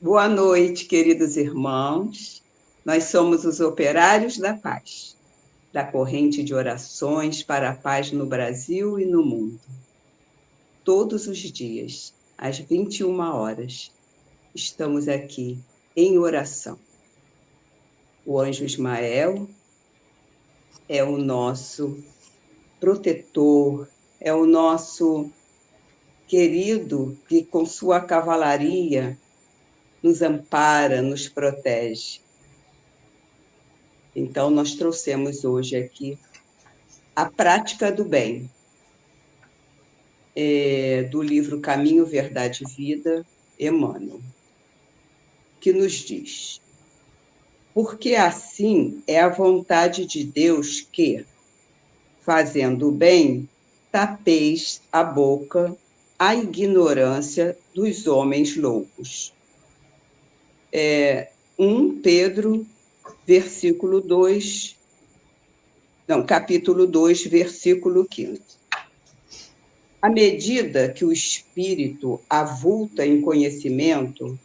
Boa noite, queridos irmãos. Nós somos os Operários da Paz, da corrente de orações para a paz no Brasil e no mundo. Todos os dias, às 21 horas, estamos aqui em oração. O anjo Ismael é o nosso protetor, é o nosso querido que, com sua cavalaria, nos ampara, nos protege. Então, nós trouxemos hoje aqui a prática do bem, do livro Caminho, Verdade e Vida, Emmanuel, que nos diz: porque assim é a vontade de Deus que, fazendo o bem, tapeis a boca à ignorância dos homens loucos. 1 Pedro, versículo 2, não, capítulo 2, versículo 15. À medida que o espírito avulta em conhecimento,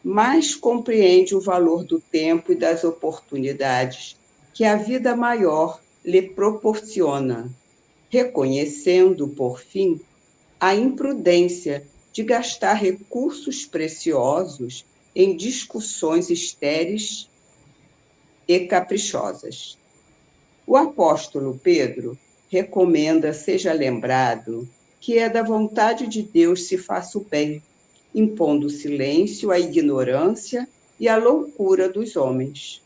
mais compreende o valor do tempo e das oportunidades que a vida maior lhe proporciona, reconhecendo, por fim, a imprudência de gastar recursos preciosos em discussões estéreis e caprichosas. O apóstolo Pedro recomenda seja lembrado que é da vontade de Deus se faça o bem, impondo silêncio à ignorância e à loucura dos homens.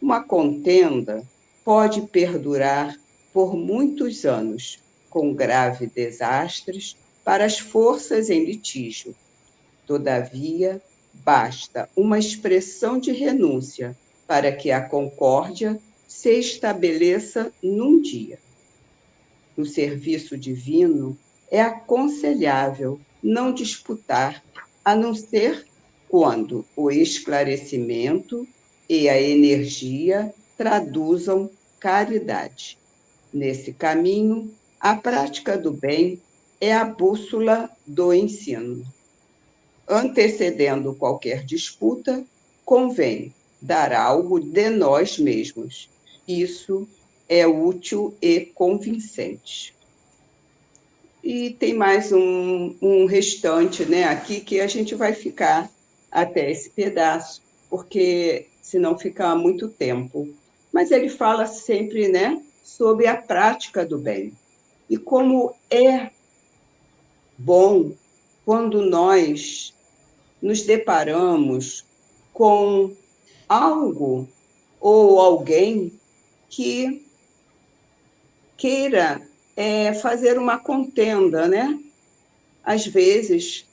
Uma contenda pode perdurar por muitos anos, com graves desastres para as forças em litígio. Todavia, basta uma expressão de renúncia para que a concórdia se estabeleça num dia. No serviço divino, é aconselhável não disputar, a não ser quando o esclarecimento e a energia traduzam caridade. Nesse caminho, a prática do bem é a bússola do ensino. Antecedendo qualquer disputa, convém dar algo de nós mesmos. Isso é útil e convincente. E tem mais um restante, né, aqui que a gente vai ficar até esse pedaço, porque senão fica muito tempo. Mas ele fala sempre, né, sobre a prática do bem. E como é bom quando nós nos deparamos com algo ou alguém que queira fazer uma contenda, né? Às vezes,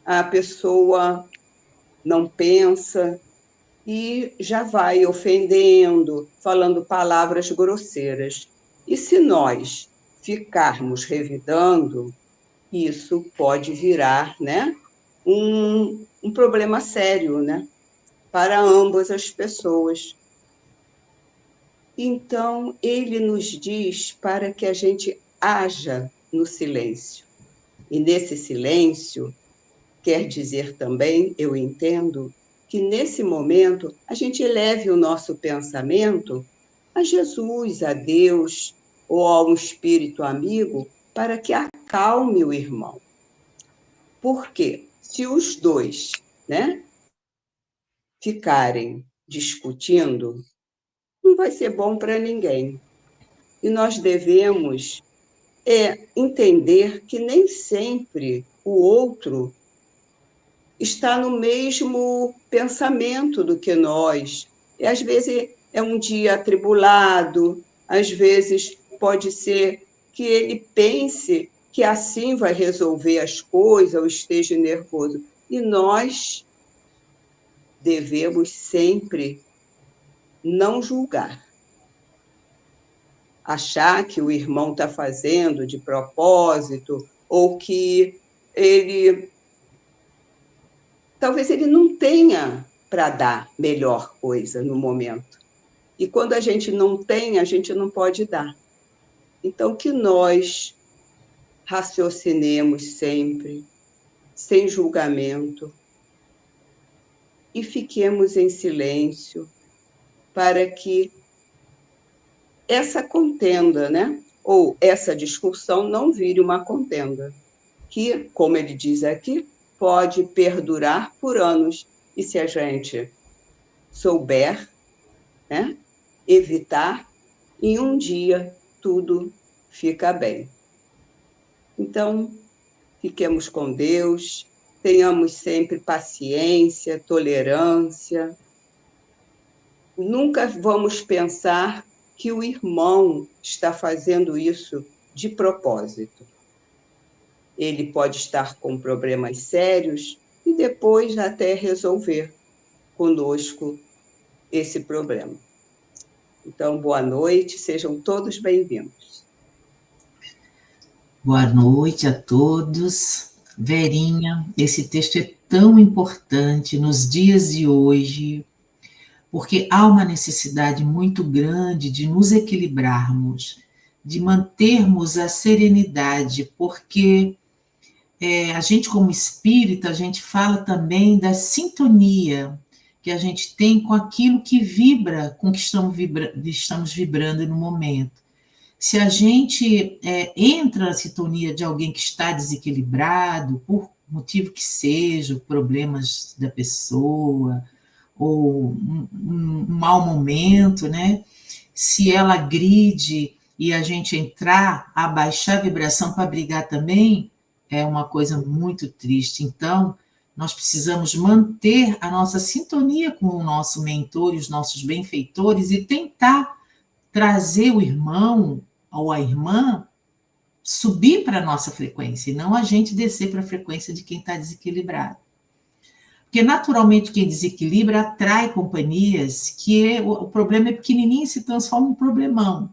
a pessoa não pensa e já vai ofendendo, falando palavras grosseiras. E se nós ficarmos revidando, isso pode virar, né, um problema sério, né, para ambas as pessoas. Então, ele nos diz para que a gente haja no silêncio. E nesse silêncio, quer dizer também, eu entendo, que nesse momento a gente eleve o nosso pensamento a Jesus, a Deus ou a um espírito amigo para que acalme o irmão. Porque se os dois, né, ficarem discutindo, não vai ser bom para ninguém. E nós devemos entender que nem sempre o outro está no mesmo pensamento do que nós. E às vezes é um dia atribulado, às vezes pode ser que ele pense que assim vai resolver as coisas ou esteja nervoso. E nós devemos sempre não julgar. Achar que o irmão está fazendo de propósito ou que ele talvez ele não tenha para dar melhor coisa no momento. E quando a gente não tem, a gente não pode dar. Então, que nós raciocinemos sempre, sem julgamento, e fiquemos em silêncio para que essa contenda, né, ou essa discussão não vire uma contenda, que, como ele diz aqui, pode perdurar por anos. E se a gente souber, né, evitar, em um dia tudo fica bem. Então, fiquemos com Deus, tenhamos sempre paciência, tolerância. Nunca vamos pensar que o irmão está fazendo isso de propósito. Ele pode estar com problemas sérios e depois até resolver conosco esse problema. Então, boa noite, sejam todos bem-vindos. Boa noite a todos. Verinha, esse texto é tão importante nos dias de hoje, porque há uma necessidade muito grande de nos equilibrarmos, de mantermos a serenidade, porque a gente, como espírita, a gente fala também da sintonia que a gente tem com aquilo que vibra, com que estamos vibrando no momento. Se a gente entra na sintonia de alguém que está desequilibrado, por motivo que seja, problemas da pessoa, ou um mau momento, né? Se ela agride e a gente entrar, abaixar a vibração para brigar também, é uma coisa muito triste. Então, nós precisamos manter a nossa sintonia com o nosso mentor e os nossos benfeitores e tentar trazer o irmão ou a irmã subir para a nossa frequência, e não a gente descer para a frequência de quem está desequilibrado. Porque, naturalmente, quem desequilibra atrai companhias que o problema é pequenininho e se transforma em problemão.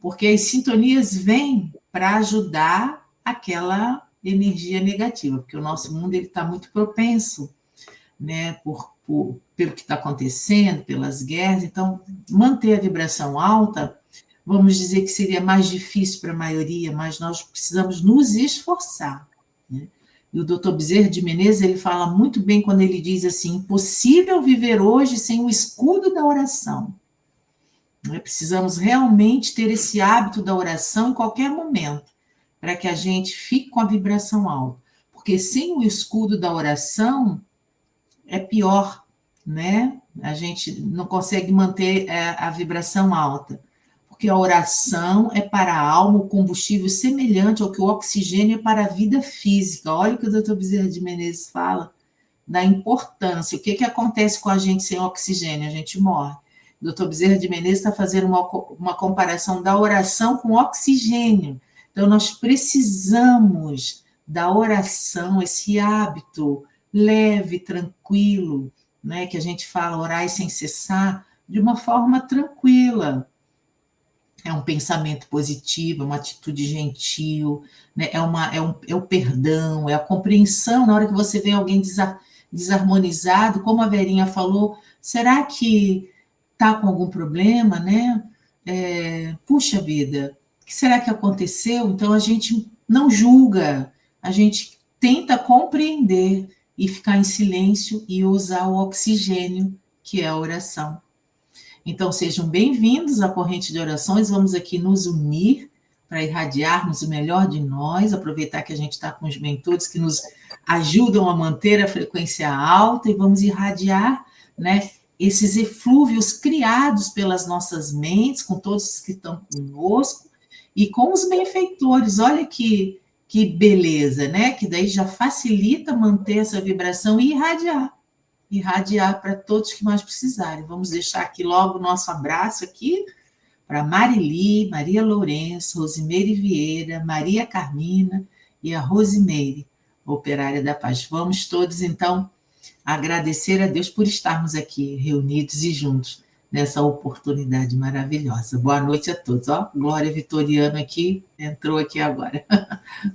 Porque as sintonias vêm para ajudar aquela energia negativa, porque o nosso mundo está muito propenso, né, pelo que está acontecendo, pelas guerras. Então, manter a vibração alta, vamos dizer que seria mais difícil para a maioria, mas nós precisamos nos esforçar, né? E o Dr. Bezerra de Menezes, ele fala muito bem quando ele diz assim: impossível viver hoje sem o escudo da oração. Precisamos realmente ter esse hábito da oração em qualquer momento, para que a gente fique com a vibração alta. Porque sem o escudo da oração, é pior, né? A gente não consegue manter a vibração alta. Porque a oração é para a alma o combustível semelhante ao que o oxigênio é para a vida física. Olha o que o Dr. Bezerra de Menezes fala da importância. O que acontece com a gente sem oxigênio? A gente morre. O Dr. Bezerra de Menezes está fazendo uma comparação da oração com oxigênio. Então, nós precisamos da oração, esse hábito leve, tranquilo, né, que a gente fala orar sem cessar, de uma forma tranquila. É um pensamento positivo, é uma atitude gentil, né? É o perdão, é a compreensão. Na hora que você vê alguém desarmonizado, como a Verinha falou, será que está com algum problema, né? Puxa vida, o que será que aconteceu? Então a gente não julga, a gente tenta compreender e ficar em silêncio e usar o oxigênio, que é a oração. Então, sejam bem-vindos à corrente de orações. Vamos aqui nos unir para irradiarmos o melhor de nós, aproveitar que a gente está com os mentores que nos ajudam a manter a frequência alta e vamos irradiar, né, esses eflúvios criados pelas nossas mentes, com todos os que estão conosco e com os benfeitores. Olha que beleza, né? Que daí já facilita manter essa vibração e irradiar para todos que mais precisarem. Vamos deixar aqui logo o nosso abraço aqui para Marili, Maria Lourenço, Rosimeire Vieira, Maria Carmina e a Rosimeire, operária da paz. Vamos todos, então, agradecer a Deus por estarmos aqui reunidos e juntos nessa oportunidade maravilhosa. Boa noite a todos. Ó, Glória Vitoriano aqui, entrou aqui agora.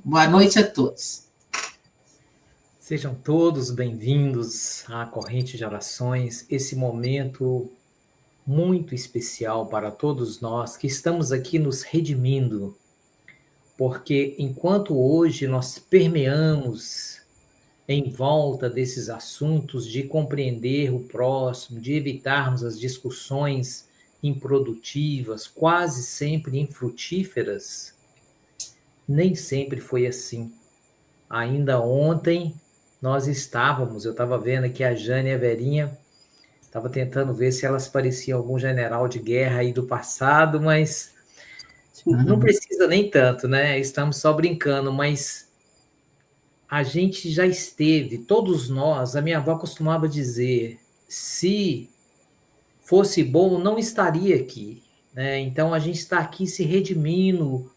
Boa noite a todos. Sejam todos bem-vindos à Corrente de Orações, esse momento muito especial para todos nós que estamos aqui nos redimindo, porque enquanto hoje nós permeamos em volta desses assuntos, de compreender o próximo, de evitarmos as discussões improdutivas, quase sempre infrutíferas, nem sempre foi assim. Ainda ontem eu estava vendo aqui a Jane e a Verinha, estava tentando ver se elas pareciam algum general de guerra aí do passado, mas não precisa nem tanto, né? Estamos só brincando, mas a gente já esteve, todos nós, a minha avó costumava dizer, se fosse bom, não estaria aqui, né? Então a gente está aqui se redimindo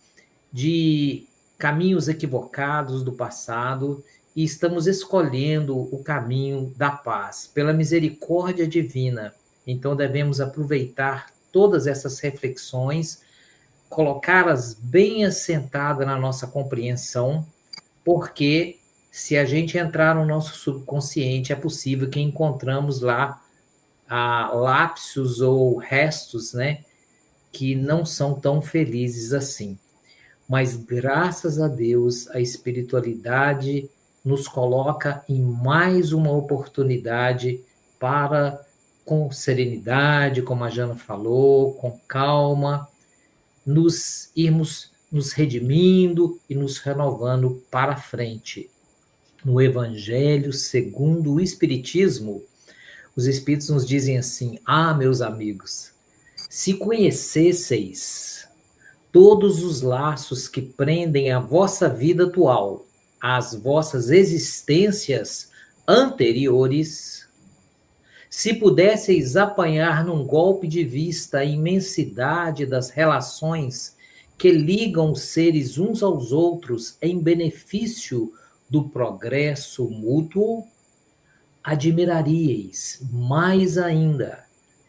de caminhos equivocados do passado e estamos escolhendo o caminho da paz, pela misericórdia divina. Então devemos aproveitar todas essas reflexões, colocá-las bem assentadas na nossa compreensão, porque se a gente entrar no nosso subconsciente, é possível que encontramos lá lapsos ou restos, né, que não são tão felizes assim. Mas, graças a Deus, a espiritualidade nos coloca em mais uma oportunidade para, com serenidade, como a Jana falou, com calma, irmos nos redimindo e nos renovando para frente. No Evangelho segundo o Espiritismo, os Espíritos nos dizem assim: meus amigos, se conhecesseis todos os laços que prendem a vossa vida atual às vossas existências anteriores, se pudesseis apanhar num golpe de vista a imensidade das relações que ligam os seres uns aos outros em benefício do progresso mútuo, admiraríeis mais ainda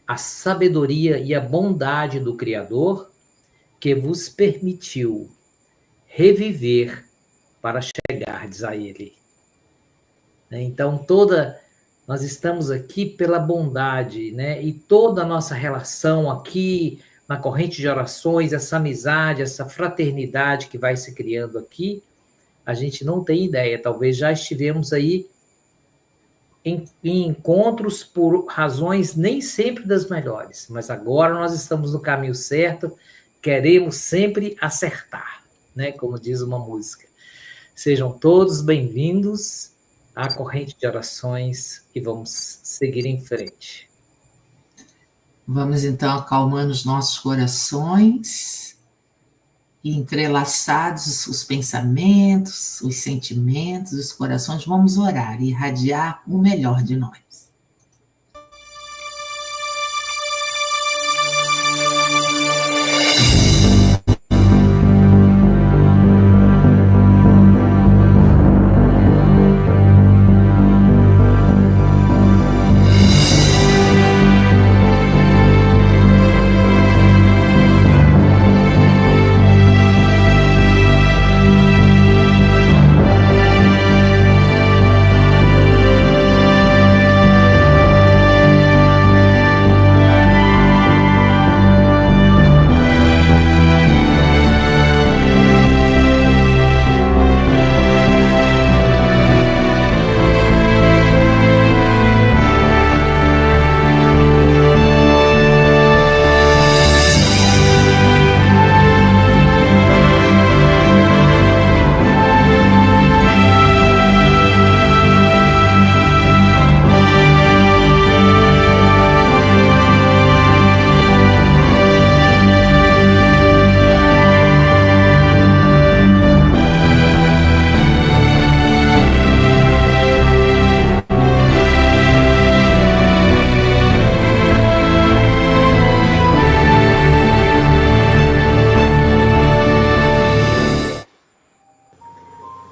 a sabedoria e a bondade do Criador, que vos permitiu reviver para chegardes a Ele. Então, nós estamos aqui pela bondade, né? E toda a nossa relação aqui na corrente de orações, essa amizade, essa fraternidade que vai se criando aqui, a gente não tem ideia. Talvez já estivemos aí em encontros por razões nem sempre das melhores, mas agora nós estamos no caminho certo, queremos sempre acertar, né? Como diz uma música. Sejam todos bem-vindos à corrente de orações e vamos seguir em frente. Vamos então acalmando os nossos corações e entrelaçados os pensamentos, os sentimentos, os corações, vamos orar e irradiar o melhor de nós.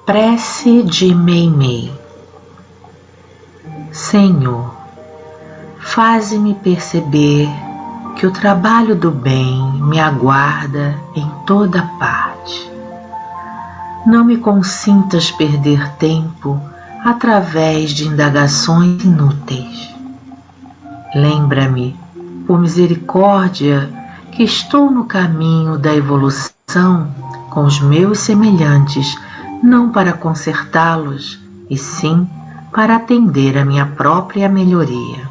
Prece de Meimei. Senhor, faze-me perceber que o trabalho do bem me aguarda em toda parte. Não me consintas perder tempo através de indagações inúteis. Lembra-me, por misericórdia, que estou no caminho da evolução com os meus semelhantes, não para consertá-los, e sim para atender a minha própria melhoria.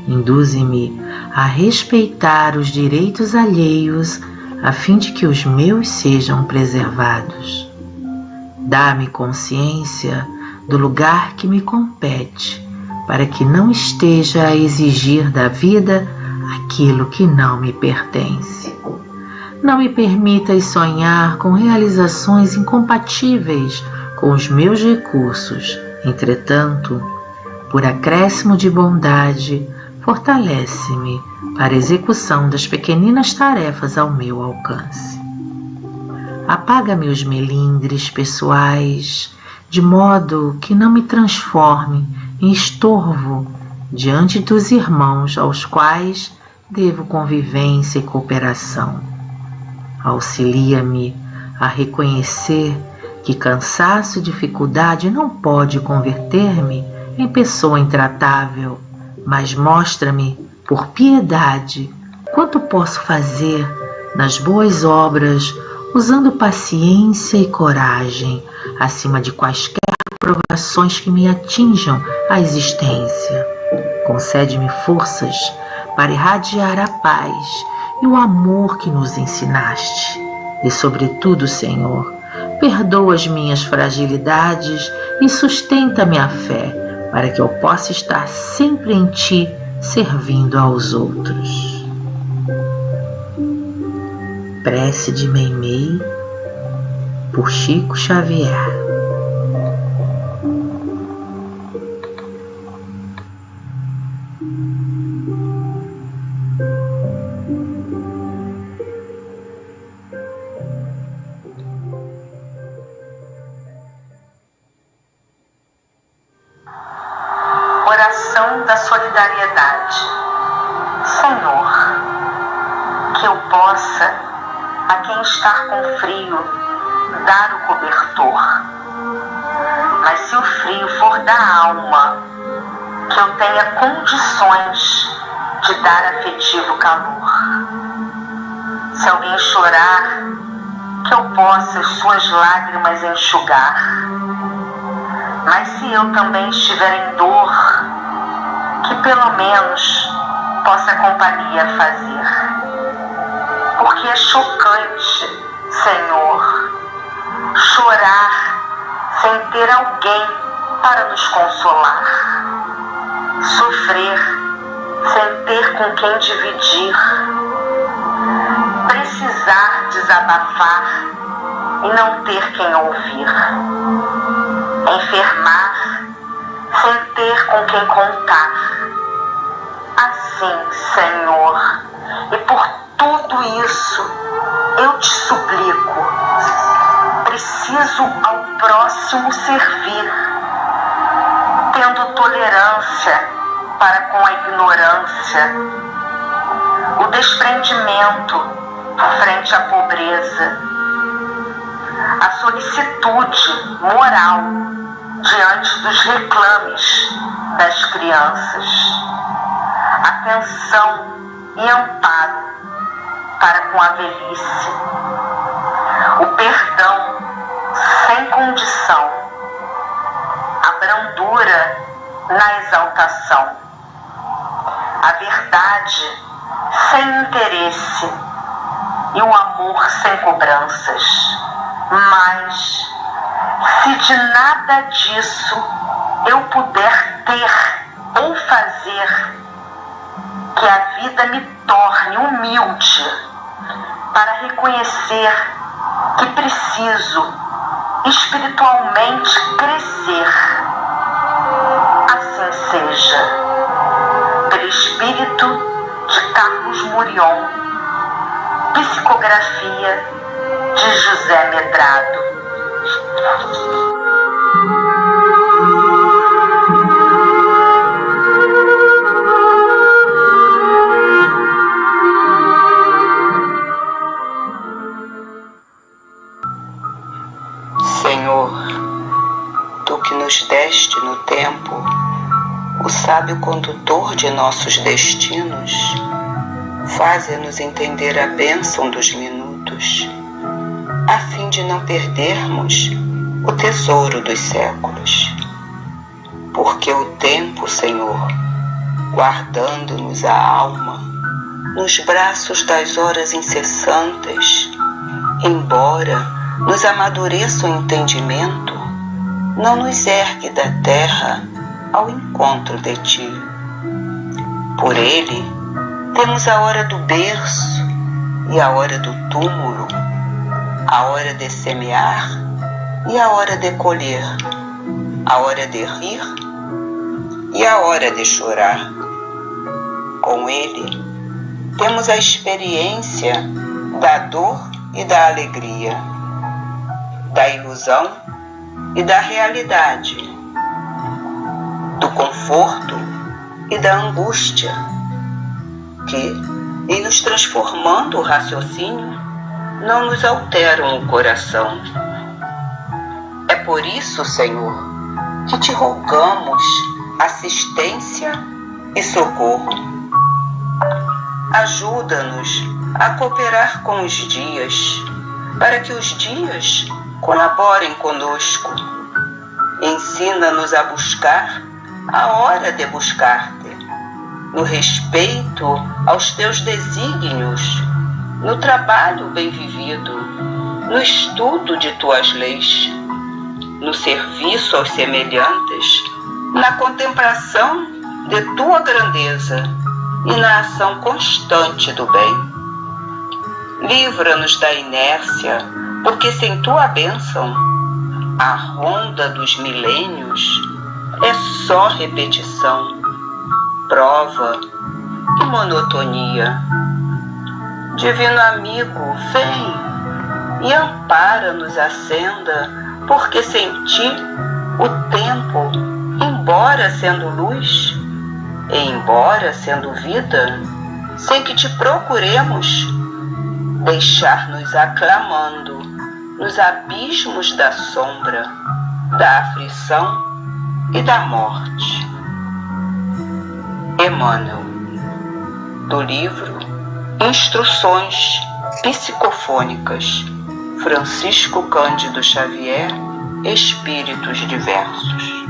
Induze-me a respeitar os direitos alheios a fim de que os meus sejam preservados. Dá-me consciência do lugar que me compete, para que não esteja a exigir da vida aquilo que não me pertence. Não me permitas sonhar com realizações incompatíveis com os meus recursos. Entretanto, por acréscimo de bondade, fortalece-me para a execução das pequeninas tarefas ao meu alcance. Apaga-me os melindres pessoais, de modo que não me transforme em estorvo diante dos irmãos aos quais devo convivência e cooperação. Auxilia-me a reconhecer que cansaço e dificuldade não pode converter-me em pessoa intratável, mas mostra-me, por piedade, quanto posso fazer nas boas obras, usando paciência e coragem, acima de quaisquer provações que me atinjam a existência. Concede-me forças para irradiar a paz e o amor que nos ensinaste. E, sobretudo, Senhor, perdoa as minhas fragilidades e sustenta-me a fé, para que eu possa estar sempre em Ti, servindo aos outros. Prece de Meimei, por Chico Xavier. Oração da solidariedade. Senhor, que eu possa, a quem está com frio, dar o cobertor. Mas se o frio for da alma, que eu tenha condições de dar afetivo calor. Se alguém chorar, que eu possa as suas lágrimas enxugar. Mas se eu também estiver em dor, que pelo menos possa a companhia fazer. Porque é chocante, Senhor, chorar sem ter alguém para nos consolar. Sofrer sem ter com quem dividir. Precisar desabafar e não ter quem ouvir. Enfermar sem ter com quem contar. Assim, Senhor, e por tudo isso eu te suplico, preciso ao próximo servir, tendo tolerância para com a ignorância, o desprendimento frente à pobreza, a solicitude moral diante dos reclames das crianças, atenção e amparo para com a velhice, o perdão sem condição, a brandura na exaltação, a verdade sem interesse e o amor sem cobranças. Mas se de nada disso eu puder ter ou fazer, que a vida me torne humilde para reconhecer que preciso espiritualmente crescer. Assim seja. Pelo espírito de Carlos Murion, psicografia de José Medrado. Senhor, Tu que nos deste no tempo o sábio condutor de nossos destinos, faze-nos entender a bênção dos minutos, a fim de não perdermos o tesouro dos séculos. porque o tempo, Senhor, guardando-nos a alma, nos braços das horas incessantes, embora nos amadureça o entendimento, não nos ergue da terra ao encontro de Ti. Por ele, temos a hora do berço e a hora do túmulo, a hora de semear e a hora de colher, a hora de rir e a hora de chorar. Com ele, temos a experiência da dor e da alegria, da ilusão e da realidade, do conforto e da angústia, que, em nos transformando o raciocínio, não nos alteram o coração. É por isso, Senhor, que te rogamos assistência e socorro. Ajuda-nos a cooperar com os dias, para que os dias colaborem conosco. Ensina-nos a buscar a hora de buscar-te, no respeito aos teus desígnios, no trabalho bem vivido, no estudo de tuas leis, no serviço aos semelhantes, na contemplação de tua grandeza e na ação constante do bem. Livra-nos da inércia, porque sem tua bênção, a ronda dos milênios é só repetição, prova e monotonia. Divino amigo, vem e ampara-nos a senda, porque sem ti o tempo, embora sendo luz, e embora sendo vida, sem que te procuremos, deixar-nos aclamando nos abismos da sombra, da aflição e da morte. Emmanuel, do livro Instruções Psicofônicas, Francisco Cândido Xavier, Espíritos Diversos.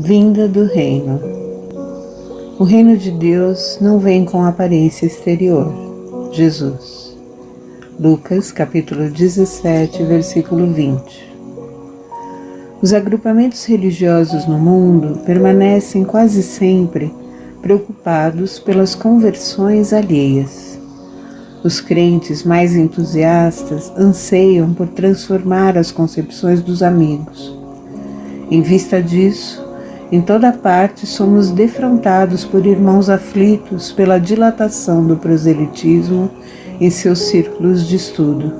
Vinda do reino. O reino de Deus não vem com aparência exterior. Jesus. Lucas, capítulo 17, versículo 20. Os agrupamentos religiosos no mundo permanecem quase sempre preocupados pelas conversões alheias. Os crentes mais entusiastas anseiam por transformar as concepções dos amigos. Em vista disso, em toda parte somos defrontados por irmãos aflitos pela dilatação do proselitismo em seus círculos de estudo.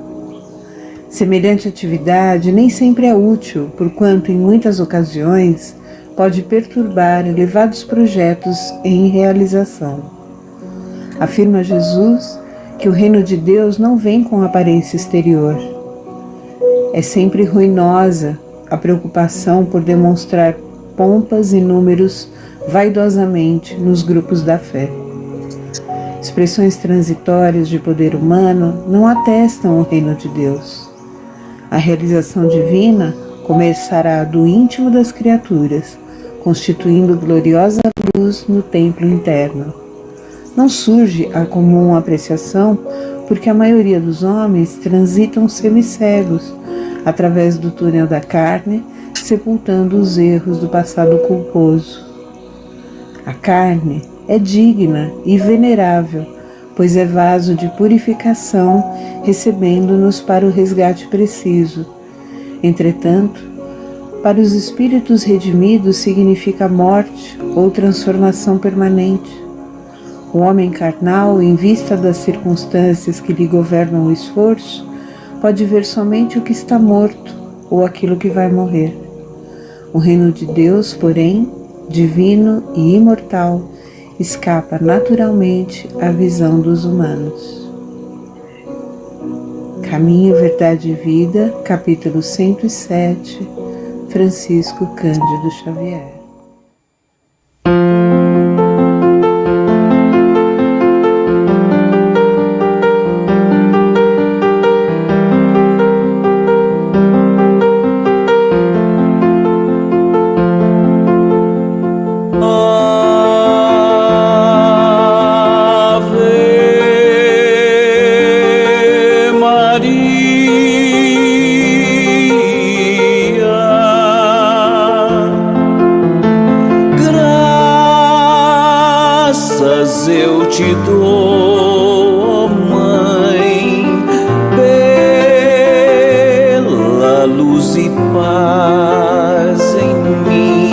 Semelhante atividade nem sempre é útil, porquanto em muitas ocasiões pode perturbar elevados projetos em realização. Afirma Jesus que o reino de Deus não vem com aparência exterior. É sempre ruinosa a preocupação por demonstrar pompas e números vaidosamente nos grupos da fé. Expressões transitórias de poder humano não atestam o reino de Deus. A realização divina começará do íntimo das criaturas, constituindo gloriosa luz no templo interno. Não surge a comum apreciação porque a maioria dos homens transitam semicegos através do túnel da carne, sepultando os erros do passado culposo. A carne é digna e venerável, pois é vaso de purificação, recebendo-nos para o resgate preciso. Entretanto, para os espíritos redimidos significa morte ou transformação permanente. O homem carnal, em vista das circunstâncias que lhe governam o esforço, pode ver somente o que está morto ou aquilo que vai morrer. O reino de Deus, porém, divino e imortal, escapa naturalmente à visão dos humanos. Caminho, Verdade e Vida, capítulo 107, Francisco Cândido Xavier. Eu te dou, Mãe, pela luz e paz em mim.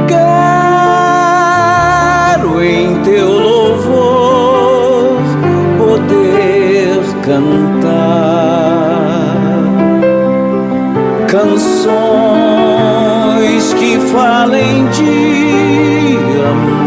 Quero em teu louvor poder cantar canções que falem de amor.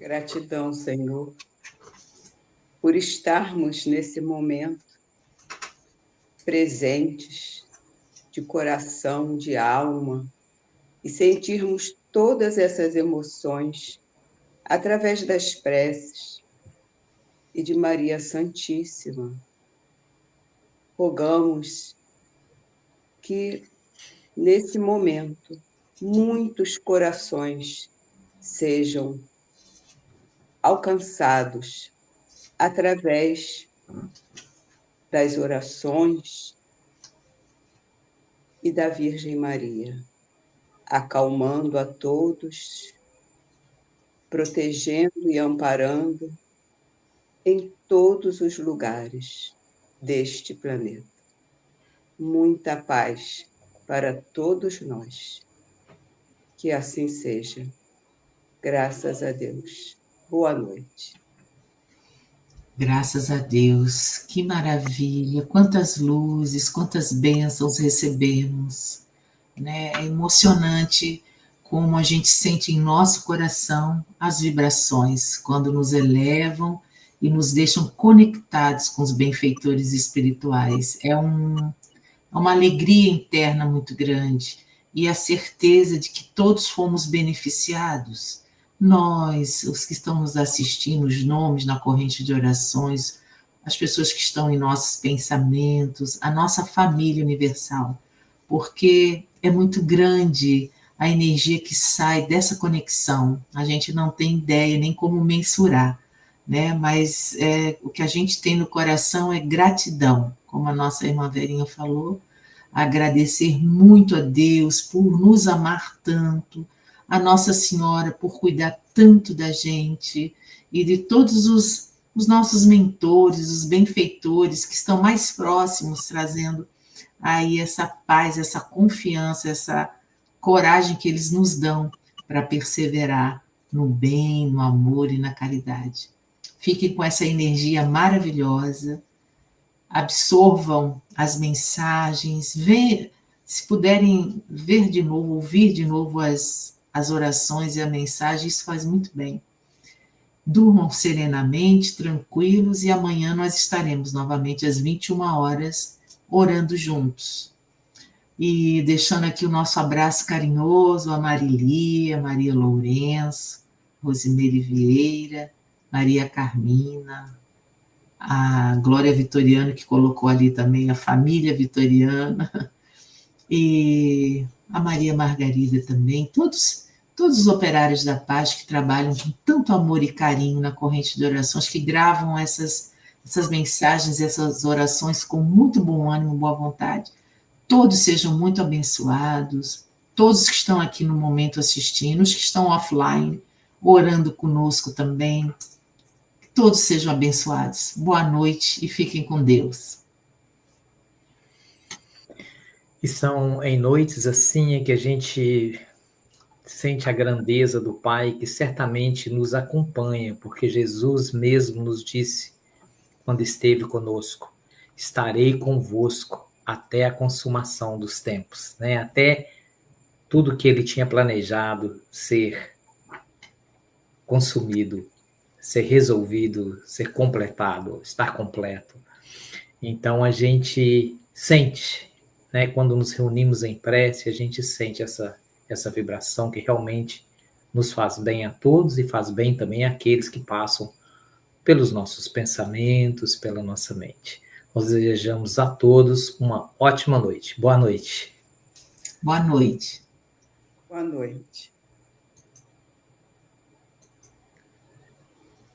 Gratidão, Senhor, por estarmos nesse momento presentes, de coração, de alma, e sentirmos todas essas emoções através das preces e de Maria Santíssima. Rogamos que, nesse momento, muitos corações sejam alcançados através das orações e da Virgem Maria, acalmando a todos, protegendo e amparando em todos os lugares deste planeta. Muita paz para todos nós. Que assim seja. Graças a Deus. Boa noite. Graças a Deus, que maravilha, quantas luzes, quantas bênçãos recebemos, né? É emocionante como a gente sente em nosso coração as vibrações, quando nos elevam e nos deixam conectados com os benfeitores espirituais. É uma alegria interna muito grande e a certeza de que todos fomos beneficiados. Nós, os que estão nos assistindo, os nomes na corrente de orações, as pessoas que estão em nossos pensamentos, a nossa família universal, porque é muito grande a energia que sai dessa conexão. A gente não tem ideia nem como mensurar, né? Mas o que a gente tem no coração é gratidão, como a nossa irmã Verinha falou, agradecer muito a Deus por nos amar tanto, a Nossa Senhora por cuidar tanto da gente e de todos os os nossos mentores, os benfeitores que estão mais próximos, trazendo aí essa paz, essa confiança, essa coragem que eles nos dão para perseverar no bem, no amor e na caridade. Fiquem com essa energia maravilhosa, absorvam as mensagens, se puderem ver de novo, ouvir de novo as orações e a mensagem, isso faz muito bem. Durmam serenamente, tranquilos, e amanhã nós estaremos novamente às 21 horas orando juntos. E deixando aqui o nosso abraço carinhoso a Marili, a Maria Lourenço, Rosimeire Vieira, Maria Carmina, a Glória Vitoriano, que colocou ali também a família Vitoriana, e a Maria Margarida também, todos os operários da paz que trabalham com tanto amor e carinho na corrente de orações, que gravam essas mensagens, essas orações com muito bom ânimo, boa vontade. Todos sejam muito abençoados, todos que estão aqui no momento assistindo, os que estão offline, orando conosco também, todos sejam abençoados. Boa noite e fiquem com Deus. E são em noites assim que a gente sente a grandeza do Pai, que certamente nos acompanha, porque Jesus mesmo nos disse, quando esteve conosco, estarei convosco até a consumação dos tempos, né? Até tudo que ele tinha planejado ser consumido, ser resolvido, ser completado, estar completo. Então a gente sente, né, quando nos reunimos em prece, a gente sente essa vibração que realmente nos faz bem a todos e faz bem também àqueles que passam pelos nossos pensamentos, pela nossa mente. Nós desejamos a todos uma ótima noite. Boa noite. Boa noite. Boa noite.